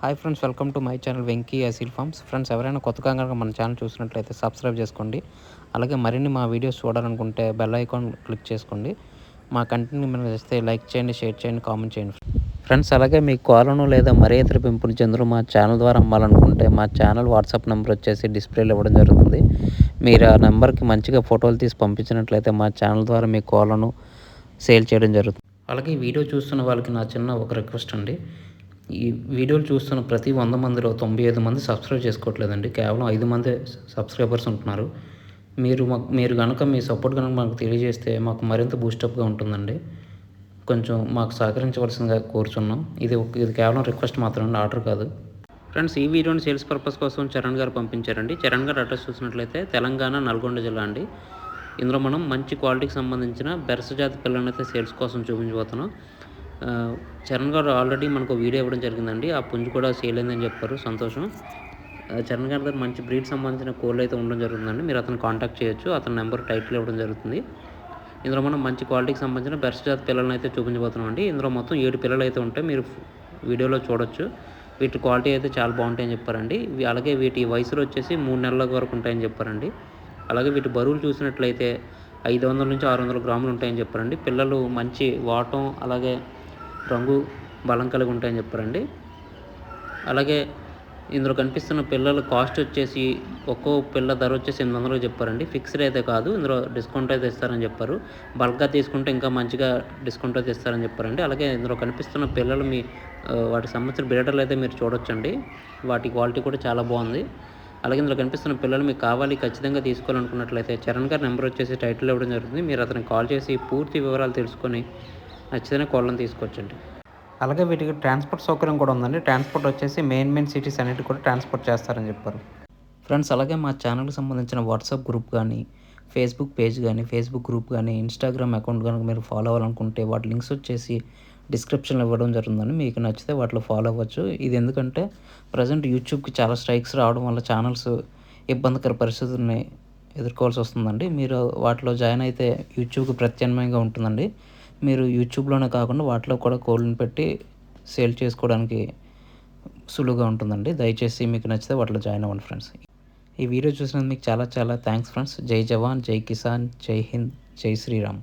Hi friends, welcome to my channel Venky Aseel farms. Friends, ఎవరైనా కొత్తగా కనుక మన ఛానల్ చూసినట్లయితే సబ్స్క్రైబ్ చేసుకోండి. అలాగే మరిన్ని మా వీడియోస్ చూడాలనుకుంటే బెల్ ఐకాన్ క్లిక్ చేసుకోండి. మా కంటెంట్ మీరు చేస్తే లైక్ చేయండి, షేర్ చేయండి, కామెంట్ చేయండి. ఫ్రెండ్స్, అలాగే మీ కోలను లేదా మరే ఇతర పెంపుడు జంతువులు మా ఛానల్ ద్వారా అమ్మాలనుకుంటే మా ఛానల్ వాట్సాప్ నెంబర్ వచ్చేసి డిస్ప్లేలో ఇవ్వడం జరుగుతుంది. మీరు ఆ నెంబర్కి మంచిగా ఫోటోలు తీసి పంపించినట్లయితే మా ఛానల్ ద్వారా మీ కోలను సేల్ చేయడం జరుగుతుంది. అలాగే ఈ వీడియో చూస్తున్న వాళ్ళకి నా చిన్న ఒక రిక్వెస్ట్ అండి. ఈ వీడియోలు చూస్తున్న ప్రతి 100 మందిలో 95 మంది సబ్స్క్రైబ్ చేసుకోవట్లేదండి. కేవలం 5 మందే సబ్స్క్రైబర్స్ ఉంటున్నారు. మీరు కనుక మీ సపోర్ట్ కనుక మాకు తెలియజేస్తే మాకు మరింత బూస్టప్గా ఉంటుందండి. కొంచెం మాకు సహకరించవలసిందిగా కోరుచున్నాం. ఇది కేవలం రిక్వెస్ట్ మాత్రమే, ఆర్డర్ కాదు. ఫ్రెండ్స్, ఈ వీడియోని సేల్స్ పర్పస్ కోసం చరణ్ గారు పంపించారండి. చరణ్ గారు అడ్రస్ చూసినట్లయితే తెలంగాణ నల్గొండ జిల్లా అండి. ఇందులో మనం మంచి క్వాలిటీకి సంబంధించిన బెర్స జాతి పిల్లలను అయితే సేల్స్ కోసం చూపించబోతున్నాం. చరణ్ గారు ఆల్రెడీ మనకు వీడియో ఇవ్వడం జరిగిందండి. ఆ పుంజు కూడా సేల్ అయిందని చెప్పారు, సంతోషం. చరణ్ గారి దగ్గర మంచి బ్రీడ్ సంబంధించిన కోళ్ళు అయితే ఉండడం జరుగుతుందండి. మీరు అతను కాంటాక్ట్ చేయొచ్చు. అతని నెంబర్ టైటిల్ ఇవ్వడం జరుగుతుంది. ఇందులో మనం మంచి క్వాలిటీకి సంబంధించిన బెర్స జాతి పిల్లలను అయితే చూపించబోతున్నాం అండి. ఇందులో మొత్తం 7 పిల్లలు అయితే ఉంటాయి, మీరు వీడియోలో చూడొచ్చు. వీటి క్వాలిటీ అయితే చాలా బాగుంటాయని చెప్పారండి. అలాగే వీటి వయసులో వచ్చేసి 3 నెలల వరకు ఉంటాయని చెప్పారండి. అలాగే వీటి బరువులు చూసినట్లయితే 500 నుంచి 600 గ్రాములు ఉంటాయని చెప్పారండి. పిల్లలు మంచి వాటం అలాగే రంగు బలం కలిగి ఉంటాయని చెప్పారండి. అలాగే ఇందులో కనిపిస్తున్న పిల్లల కాస్ట్ వచ్చేసి ఒక్కో పిల్ల ధర వచ్చేసి 800 చెప్పారండి. ఫిక్స్డ్ అయితే కాదు, ఇందులో డిస్కౌంట్ అయితే ఇస్తారని చెప్పారు. బల్క్గా తీసుకుంటే ఇంకా మంచిగా డిస్కౌంట్ అయితే ఇస్తారని చెప్పారండి. అలాగే ఇందులో కనిపిస్తున్న పిల్లలు వాటికి సంబంధించిన బ్రీడర్లు అయితే మీరు చూడొచ్చండి. వాటి క్వాలిటీ కూడా చాలా బాగుంది. అలాగే ఇందులో కనిపిస్తున్న పిల్లలు మీకు కావాలి, ఖచ్చితంగా తీసుకోవాలనుకున్నట్లయితే చరణ్ గారి నెంబర్ వచ్చేసి టైటిల్ ఇవ్వడం జరుగుతుంది. మీరు అతనికి కాల్ చేసి పూర్తి వివరాలు తెలుసుకొని నచ్చితేనే కోళ్ళని తీసుకోవచ్చండి. అలాగే వీటికి ట్రాన్స్పోర్ట్ సౌకర్యం కూడా ఉందండి. ట్రాన్స్పోర్ట్ వచ్చేసి మెయిన్ సిటీస్ అన్నిటి కూడా ట్రాన్స్పోర్ట్ చేస్తారని చెప్పారు. ఫ్రెండ్స్, అలాగే మా ఛానల్కి సంబంధించిన వాట్సాప్ గ్రూప్ కానీ, ఫేస్బుక్ పేజ్ కానీ, ఫేస్బుక్ గ్రూప్ కానీ, ఇన్స్టాగ్రామ్ అకౌంట్ కనుక మీరు ఫాలో అవ్వాలనుకుంటే వాటి లింక్స్ వచ్చేసి డిస్క్రిప్షన్లో ఇవ్వడం జరుగుతుందని. మీకు నచ్చితే వాటిలో ఫాలో అవ్వచ్చు. ఇది ఎందుకంటే ప్రజెంట్ యూట్యూబ్కి చాలా స్ట్రైక్స్ రావడం వల్ల ఛానల్స్ ఇబ్బందికర పరిస్థితుల్ని ఎదుర్కోవాల్సి వస్తుందండి. మీరు వాటిలో జాయిన్ అయితే యూట్యూబ్కి ప్రత్యామ్నాయంగా ఉంటుందండి. మీరు యూట్యూబ్లోనే కాకుండా వాటిలో కూడా కోళ్ళని పెట్టి సేల్ చేసుకోవడానికి సులువుగా ఉంటుందండి. దయచేసి మీకు నచ్చితే వాటిలో జాయిన్ అవ్వండి ఫ్రెండ్స్. ఈ వీడియో చూసినందుకు మీకు చాలా చాలా థ్యాంక్స్ ఫ్రెండ్స్. జై జవాన్, జై కిసాన్, జై హింద్, జై శ్రీరామ్.